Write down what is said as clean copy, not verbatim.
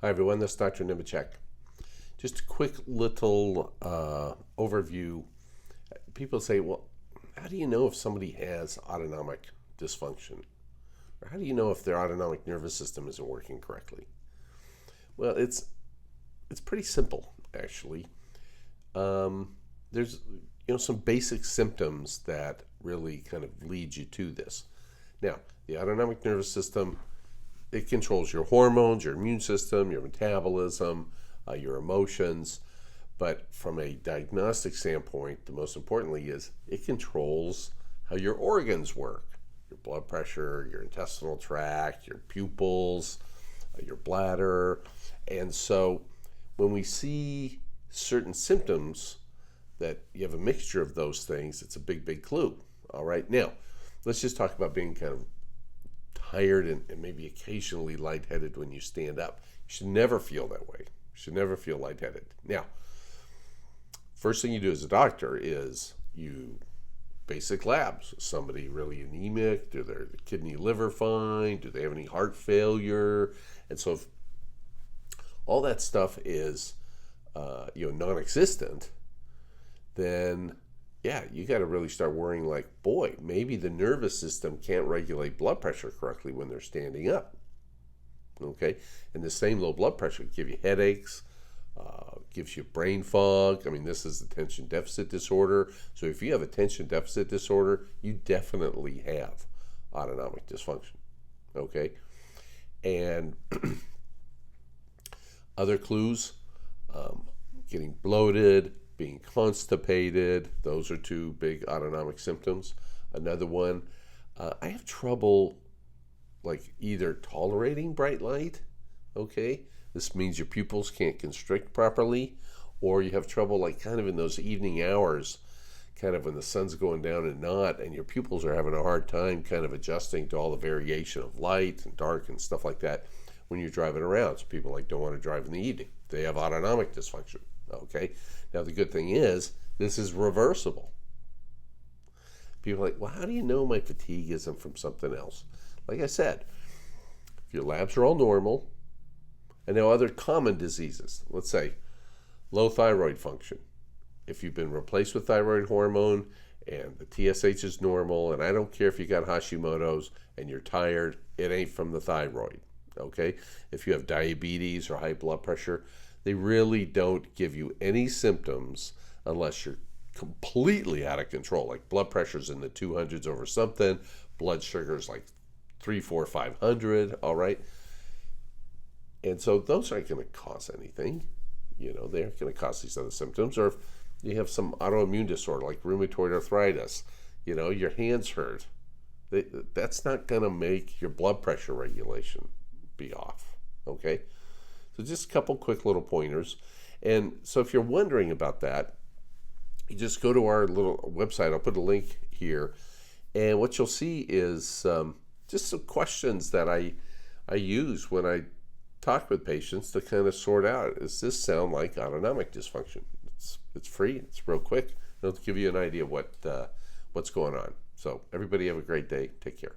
Hi everyone, this is Dr. Nemechek. Just a quick little overview. People say, well, how do you know if somebody has autonomic dysfunction? Or how do you know if their autonomic nervous system isn't working correctly? Well, it's pretty simple, actually. There's some basic symptoms that really kind of lead you to this. Now, the autonomic nervous system, it controls your hormones, your immune system, your metabolism, your emotions. But from a diagnostic standpoint, the most importantly is it controls how your organs work. Your blood pressure, your intestinal tract, your pupils, your bladder. And so when we see certain symptoms that you have a mixture of those things, it's a big clue. All right, now let's just talk about being kind of tired and maybe occasionally lightheaded when you stand up. You should never feel that way. You should never feel lightheaded. Now, first thing you do as a doctor is you basic labs. Is somebody really anemic? Do their kidney, liver fine? Do they have any heart failure? And so if all that stuff is non-existent, then yeah, you got to really start worrying like, boy, maybe the nervous system can't regulate blood pressure correctly when they're standing up. Okay, and the same low blood pressure can give you headaches, gives you brain fog. I mean, this is attention deficit disorder. So if you have attention deficit disorder, you definitely have autonomic dysfunction. Okay, and other clues, getting bloated, being constipated, those are two big autonomic symptoms. Another one, I have trouble like either tolerating bright light, okay? This means your pupils can't constrict properly, or you have trouble like kind of in those evening hours, kind of when the sun's going down and not, and your pupils are having a hard time kind of adjusting to all the variation of light and dark and stuff like that when you're driving around. So people like don't want to drive in the evening. They have autonomic dysfunction. Okay, now the good thing is this is reversible. People are like, well, how do you know my fatigue isn't from something else? Like I said, if your labs are all normal, and now other common diseases, let's say low thyroid function. If you've been replaced with thyroid hormone and the TSH is normal, and I don't care if you got Hashimoto's and you're tired, it ain't from the thyroid. Okay, if you have diabetes or high blood pressure, they really don't give you any symptoms unless you're completely out of control, like blood pressure's in the 200s over something, blood sugar's like 300, 400, 500, all right? And so those aren't going to cause anything. They're going to cause these other symptoms. Or if you have some autoimmune disorder like rheumatoid arthritis, your hands hurt, that's not going to make your blood pressure regulation be off, okay? So just a couple quick little pointers. And so if you're wondering about that, you just go to our little website. I'll put a link here. And what you'll see is just some questions that I use when I talk with patients to kind of sort out, does this sound like autonomic dysfunction? It's free. It's real quick. It'll give you an idea of what's going on. So everybody have a great day. Take care.